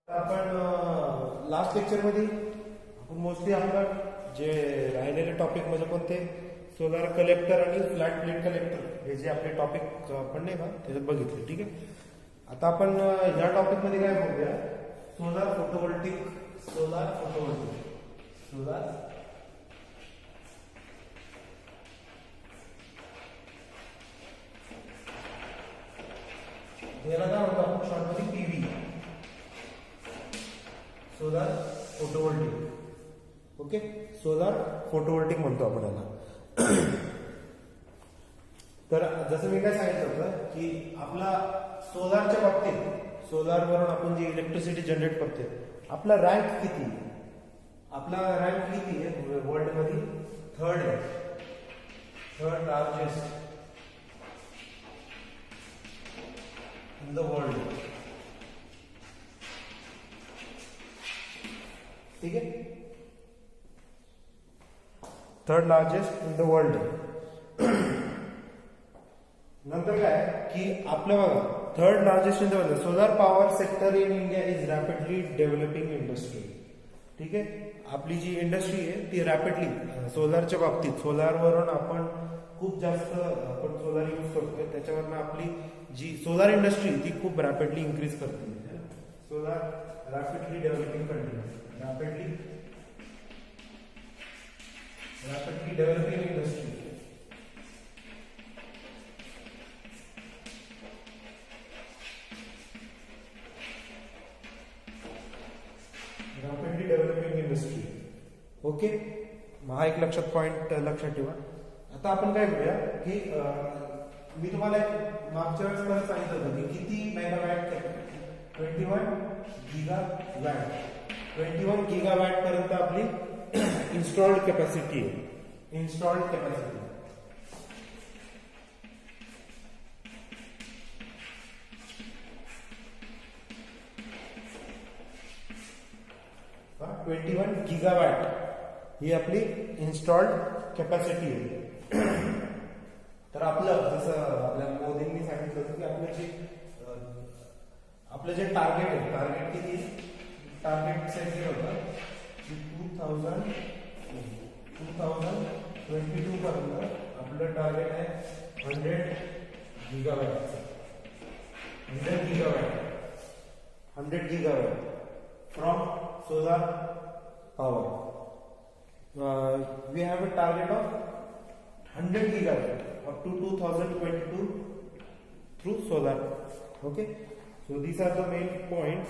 आपण लास्ट लेक्चरमध्ये आपण मोस्टली आपलं जे राहिलेले टॉपिक म्हणजे कोणते सोलार कलेक्टर आणि फ्लॅट प्लेट कलेक्टर हे जे आपले टॉपिक आपण नाही का त्याच्यात बघितले. ठीक आहे, आता आपण या टॉपिकमध्ये काय बघूया, सोलार फोटोव्होल्टिक. याला काय म्हणतो आपण शॉर्टमध्ये PV, solar photovoltaic. Okay, solar photovoltaic म्हणतो आपण याला. तर जसं मी काय सांगितलं होतं की आपला सोलारच्या बाबतीत, सोलारवरून आपण जी इलेक्ट्रिसिटी जनरेट करते, आपला रँक किती आहे? आपला रँक किती आहे वर्ल्ड मध्ये? Third largest in the world. ठीक आहे, third largest in the world. नंतर काय की आपलं बघा, third largest in the world. Solar power sector in India is rapidly developing industry. ठीक आहे, आपली जी इंडस्ट्री आहे ती रॅपिडली सोलारच्या बाबतीत, सोलारवरून आपण खूप जास्त आपण सोलार यूज करतोय, त्याच्यावरनं आपली जी सोलार इंडस्ट्री ती खूप रॅपिडली इन्क्रीज करते. Solar rapidly developing country, rapidly developing industry. Rapidly developing industry. Okay, हा एक पॉइंट लक्षात ठेवा. आता आपण काय करूया की मी तुम्हाला मागच्या वेळेस परत सांगितलं होतं की किती मेगावॅट, 21 गीगावॅट पर्यंत आपली इन्स्टॉल्ड कॅपॅसिटी आहे. इन्स्टॉल्ड कॅपॅसिटी 21 गीगावॅट ही आपली इन्स्टॉल्ड कॅपॅसिटी आहे. तर आपलं जसं आपल्या मोदींनी सांगितलं होतं की आपलं जे टार्गेट आहे, टार्गेट किती, टार्गेट सेट केलं होतं की 2022 पर्यंत आपलं टार्गेट आहे 100 गीगावॅट. 100 गीगावॅट from solar power. We have a target of 100 gigawatt up to 2022 through solar. Okay, so these are the main points.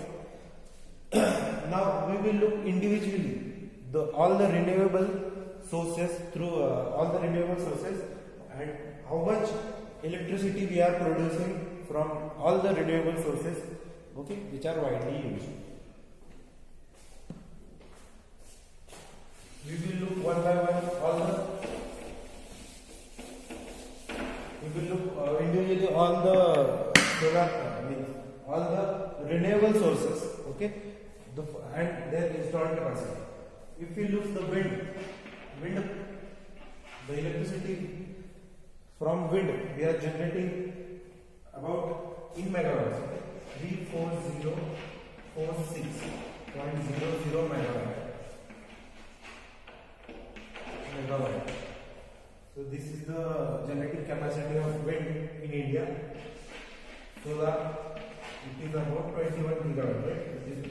Now we will look individually all the renewable sources through all the renewable sources and how much electricity we are producing from all the renewable sources, okay, which are widely used. We will look one by one we will look individually all the solar, all the renewable sources, okay, and their installed capacity. If we look the wind, the electricity from wind we are generating about in megawatts, 34046.00 megawatt. So this is the generating capacity of wind in India. Solar, it is about 21 gigawatt, right? This is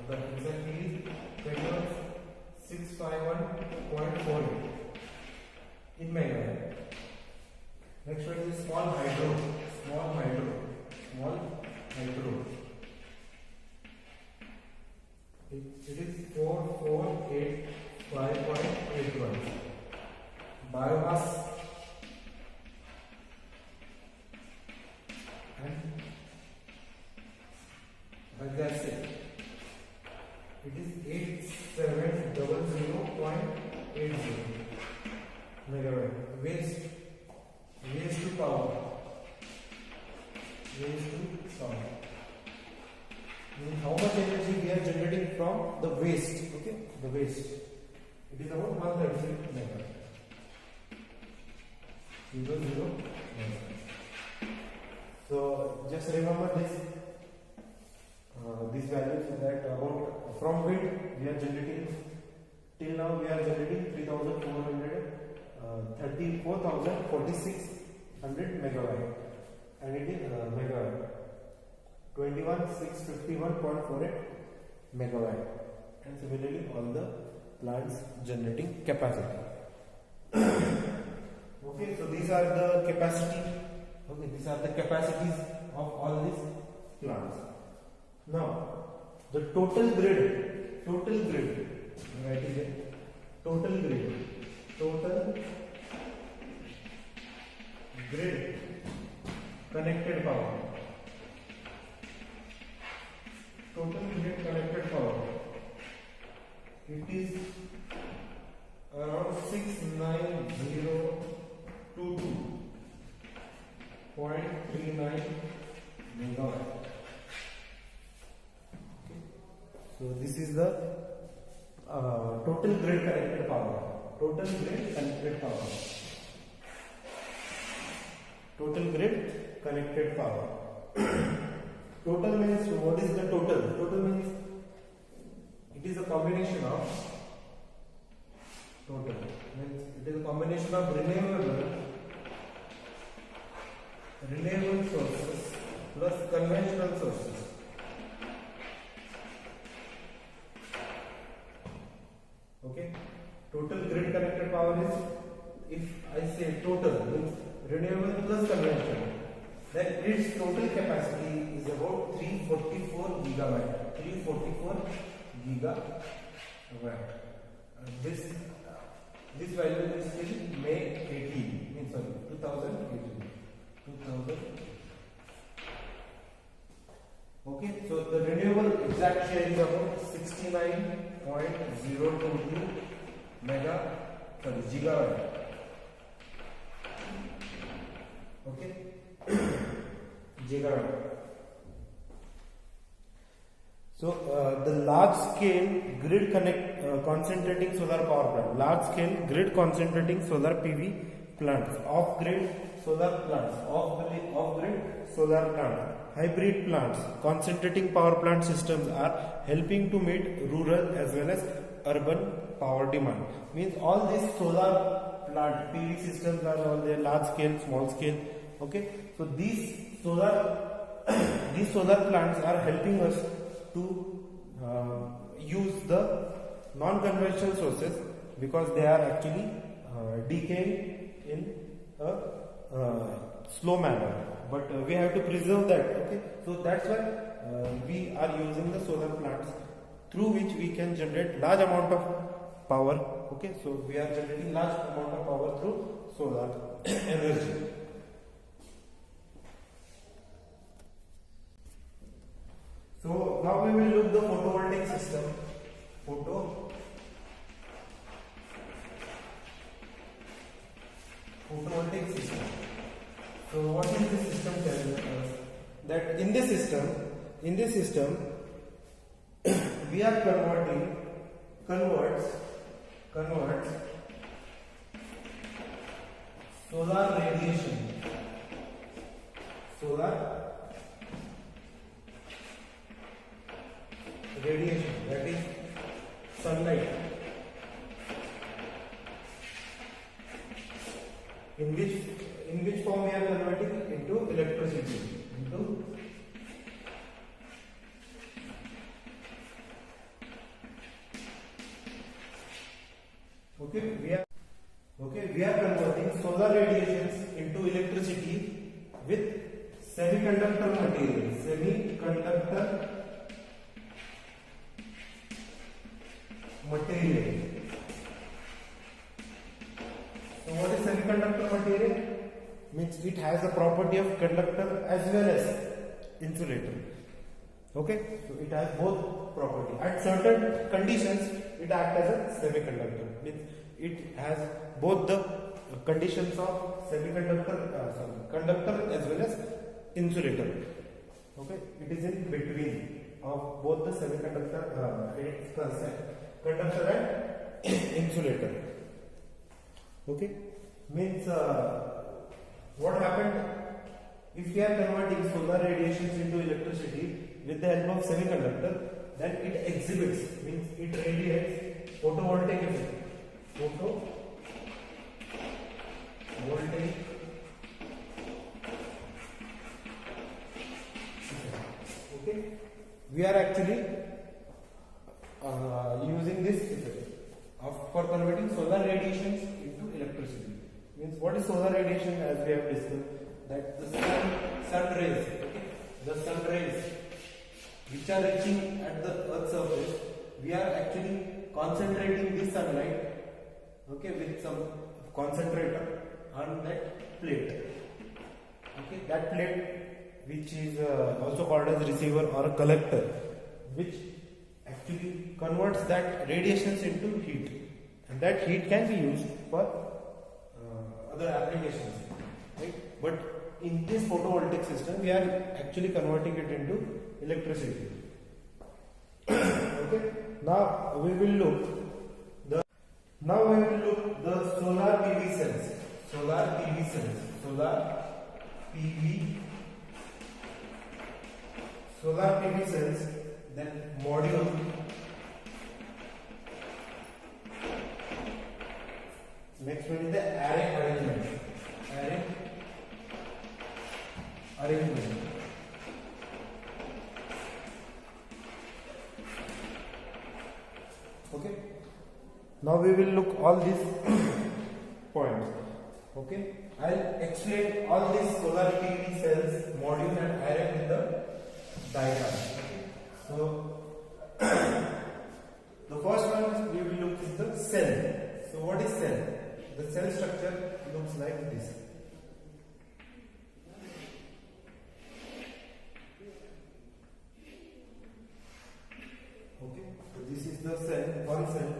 the exactly is 21651.48 in megawatt. Next one is small hydro. It is 4485.81. Biomass and acid, it is 8700.80 megawatt. Waste to power, means how much energy we are generating from the waste. Okay, the waste, it is about 136 megawatt. 00 megawatt. So just remember this these values that about from wind we are generating till now we are generating 34,4600 megawatt and it is megawatt 21,651.48 megawatt and similarly all the plants generating capacity. Okay, so these are the capacity. Okay, these are the capacities of all these plants. Now the total grid right here, total grid connected power, it is around 69022.39 megawatt. Okay. So this is the total grid connected power. Total grid connected power. Total means, what is the total? Total means it is a combination of renewable sources plus conventional sources. Okay, total grid connected power is, if I say total means renewable plus conventional, then its total capacity is about 344 gigawatt. This value is till May 2018. Okay, so the renewable exact share is about 69.022 gigawatt. Okay, gigawatt. So the large scale grid concentrating solar power plant, large scale grid concentrating solar PV plants, off grid solar plants, hybrid plants, concentrating power plant systems are helping to meet rural as well as urban power demand. Means all these solar plant PV systems are all there, large scale, small scale. Okay, so these solar plants are helping us to use the non-conventional sources because they are actually decaying in a slow manner, but we have to preserve that. Okay, so that's why we are using the solar plants through which we can generate large amount of power. Okay, so we are generating large amount of power through solar energy. So now we will look the photovoltaic system. Photovoltaic system. So what is this system telling us? That in this system we are converts solar radiation, that is sunlight, in which form we are converting into electricity, we are converting solar radiations into electricity with semiconductor material. So what is semiconductor material? Means it has the property of conductor as well as insulator. Okay, so it has both property. At certain conditions, it acts as a semiconductor. Means it has both the conditions of conductor as well as insulator. Okay, it is in between of both the semiconductor, conductor and insulator. Okay, means what happened if we are converting solar radiations into electricity? with the help of semiconductor, then it exhibits, means it radiates photovoltaic effect. Photovoltaic okay. We are actually using this effect for converting solar radiations into electricity. Means what is solar radiation? As we have discussed, that the sun rays, okay, the sun rays which are reaching at the earth's surface, we are actually concentrating this sunlight, okay, with some concentrator on that plate, okay, that plate which is also called as receiver or a collector, which actually converts that radiations into heat, and that heat can be used for other applications, right? But in this photovoltaic system, we are actually converting it into electricity. Okay. Now we will look the solar PV cells. Solar PV cells, then module, next one is the array arrangement. Okay. Now we will look all these points. Okay. I'll explain all these solar PV cells, module and array in the diagram. Okay. So the first one we will look is the cell. So what is cell? The cell structure looks like this. Okay. So this is the cell, one cell.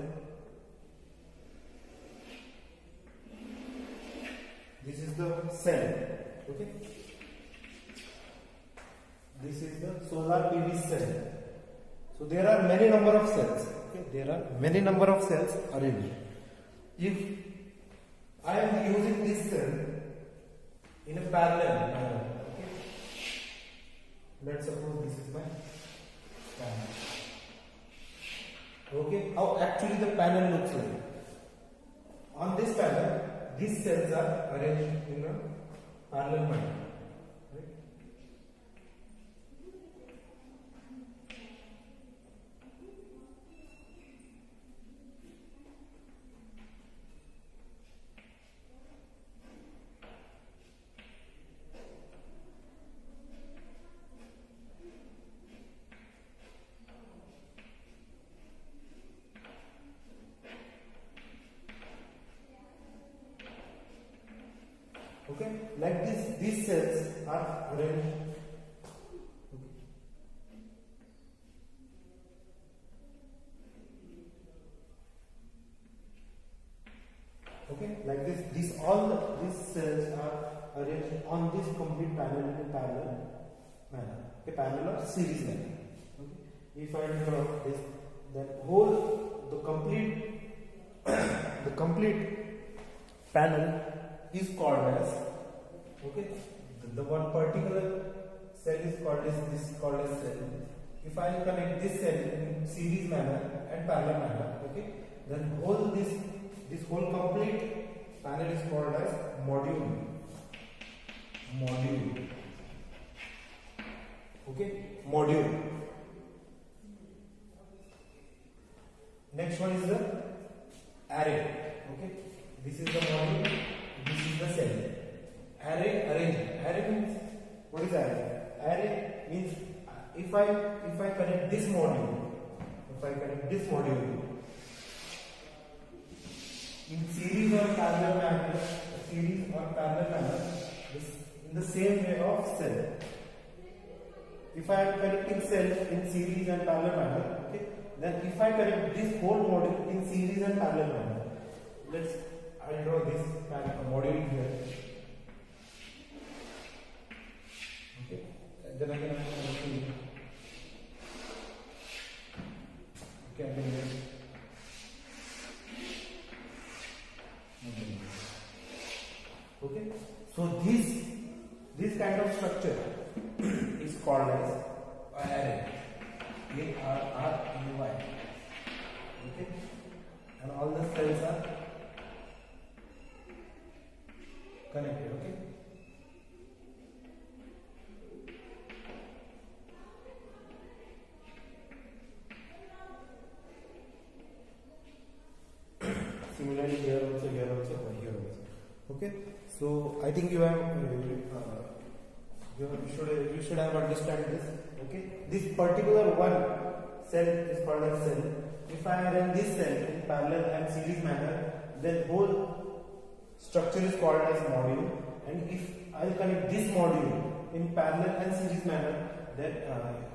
This is the cell. Okay. This is the solar PV cell. So there are many number of cells. Okay. There are many number of cells arranged. If I am using this cell in a parallel manner, okay. Let's suppose this is my panel. Okay. How actually the panel looks like? On this panel, these cells are arranged in a parallel manner. Right? Okay, like this, these cells are arranged. Okay, like this, these cells are arranged on this complete panel in a parallel manner, a parallel or series manner. Okay, if I draw this, then the complete panel is called as, okay, the one particular cell is called as cell. If I connect this cell in series manner and parallel manner, okay, then this whole complete panel is called as module. Okay, module. Next one is the array. Okay, this is the module. This is the cell. Array arrangement. Array means, what is array? Array means if I connect this module, in series or parallel manner, in the same way of cell. If I am connecting cell in series and parallel manner, okay, then if I connect this whole module in series and parallel manner, I'll draw this module here. Okay, and then I can see. Okay, I can okay, so this kind of structure is called as a array, array, okay, and all the cells are connected, okay. Similarly here also, and here also. Okay, so I think you have you should have understand this. Okay, this particular one cell is called as cell. If I run this cell in parallel and series manner, then whole structure is called as module. And if I connect this module in parallel and series manner, then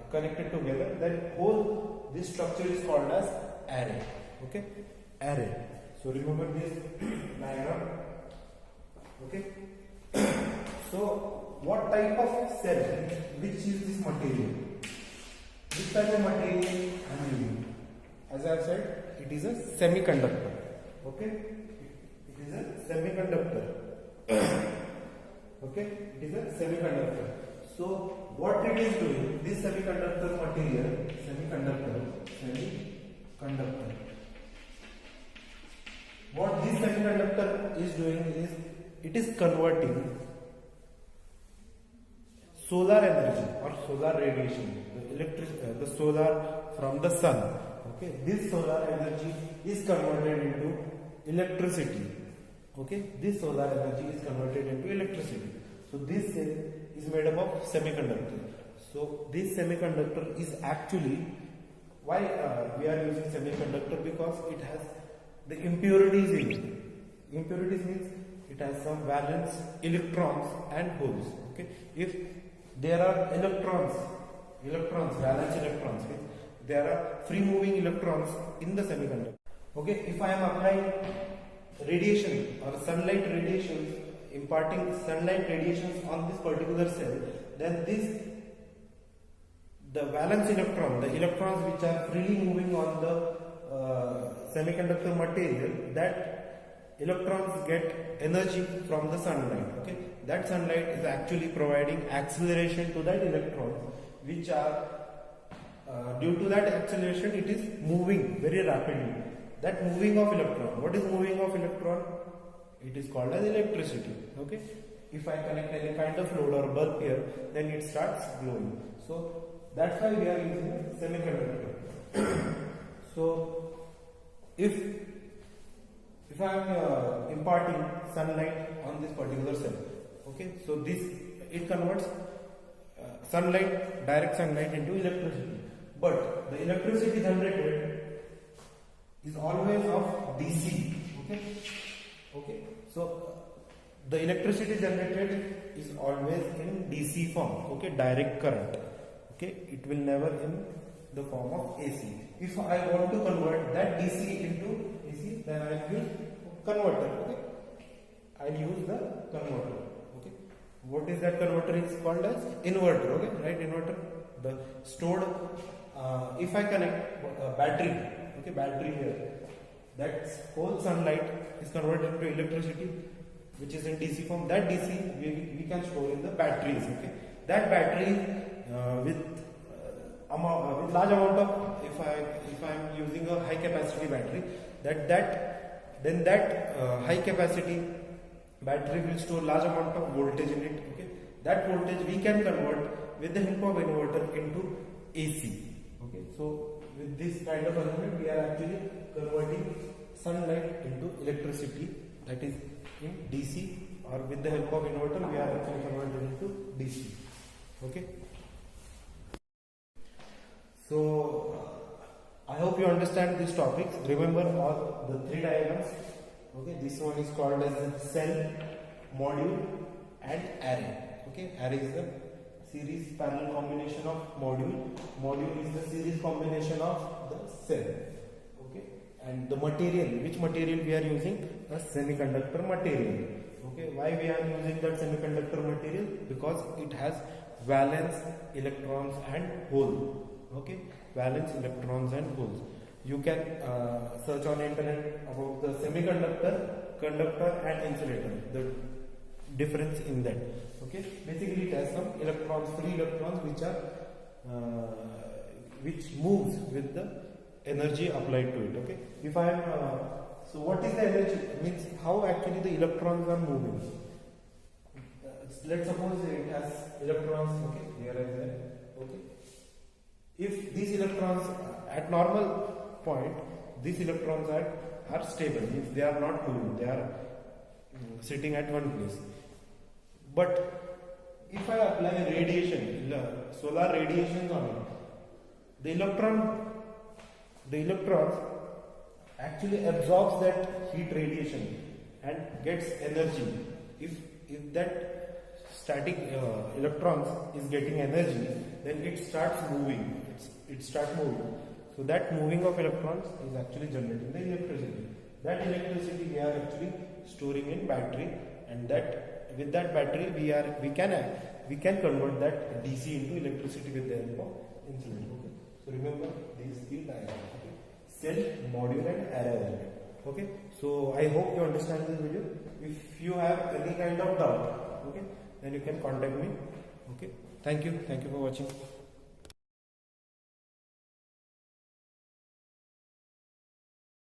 connected together, then whole this structure is called as array. Okay, array. So remember this diagram. Okay. So what type of cell, which is this material? Which type of material I am using? As I have said, it is a semiconductor. Okay, it is a semiconductor. Okay, it is a semiconductor. So what it is doing? This semiconductor material, semiconductor. What this semiconductor is doing is it is converting solar energy or solar radiation, the solar from the sun. Okay, this solar energy is converted into electricity. Okay, this solar energy is converted into electricity. So this cell is made up of semiconductor. So this semiconductor is actually why we are using semiconductor, because it has the impurities in it. Impurities means it has some valence electrons and holes. Okay, if there are electrons, valence electrons, okay? There are free moving electrons in the semiconductor. Okay, if I am applying radiation or sunlight radiations, imparting sunlight radiations on this particular cell, then the valence electron, the electrons which are freely moving on the semiconductor material, that electrons get energy from the sunlight. Okay, that sunlight is actually providing acceleration to that electrons, which are due to that acceleration it is moving very rapidly. That moving of electron, what is moving of electron? It is called as electricity. Okay, if I connect any kind of load or bulb here, then it starts glowing. So that's why we are using a semiconductor. So if I am imparting sunlight on this particular cell, okay, so this it converts sunlight, direct sunlight into electricity. But the electricity generated is always of DC. Okay. So the electricity generated is always in DC form. Okay, direct current. Okay, it will never in the form of AC. If I want to convert that DC into AC, then I will use converter. Okay, I use the converter. Okay, what is that converter? Is called as inverter. Okay, right, inverter. The stored. If I connect a battery, okay, battery here, that whole sunlight is converted into electricity, which is in DC form. That DC we can store in the batteries. Okay, that battery with large amount of, if I am using a high capacity battery, that high capacity battery will store large amount of voltage in it. Okay, that voltage we can convert with the help of inverter into AC. Okay, so with this kind of arrangement we are actually converting sunlight into electricity, that is in DC, or with the help of inverter we are actually converting into DC. Okay. So I hope you understand these topics. Remember all the three diagrams. Okay, this one is called as cell, module and array. Okay, array is the series parallel combination of module. Module is the series combination of the cell. Okay, and the material, which material we are using? A semiconductor material. Okay, why we are using that semiconductor material? Because it has valence electrons and hole. Okay, valence electrons and holes. You can search on internet about the semiconductor, conductor and insulator, the difference in that. Okay, basically it has some electrons, free electrons, which are which moves with the energy applied to it. Okay, if I am so what is the energy? Means how actually the electrons are moving. Let's suppose it has electrons. Okay, here and there. Okay, if these electrons at normal point, these electrons are stable. Means they are not moving. They are sitting at one place. But if I apply radiation, solar radiations on it, the electrons actually absorbs that heat radiation and gets energy. If that static electrons is getting energy, then it starts moving. It starts moving. So that moving of electrons is actually generating the electricity. That electricity we are actually storing in battery, and that with that battery we can convert that DC into electricity with the help of insulin. Okay. So remember these three diagrams. Okay. Cell, module, and array element. Okay. So I hope you understand this video. If you have any kind of doubt, okay, then you can contact me. Okay. Thank you. Thank you for watching.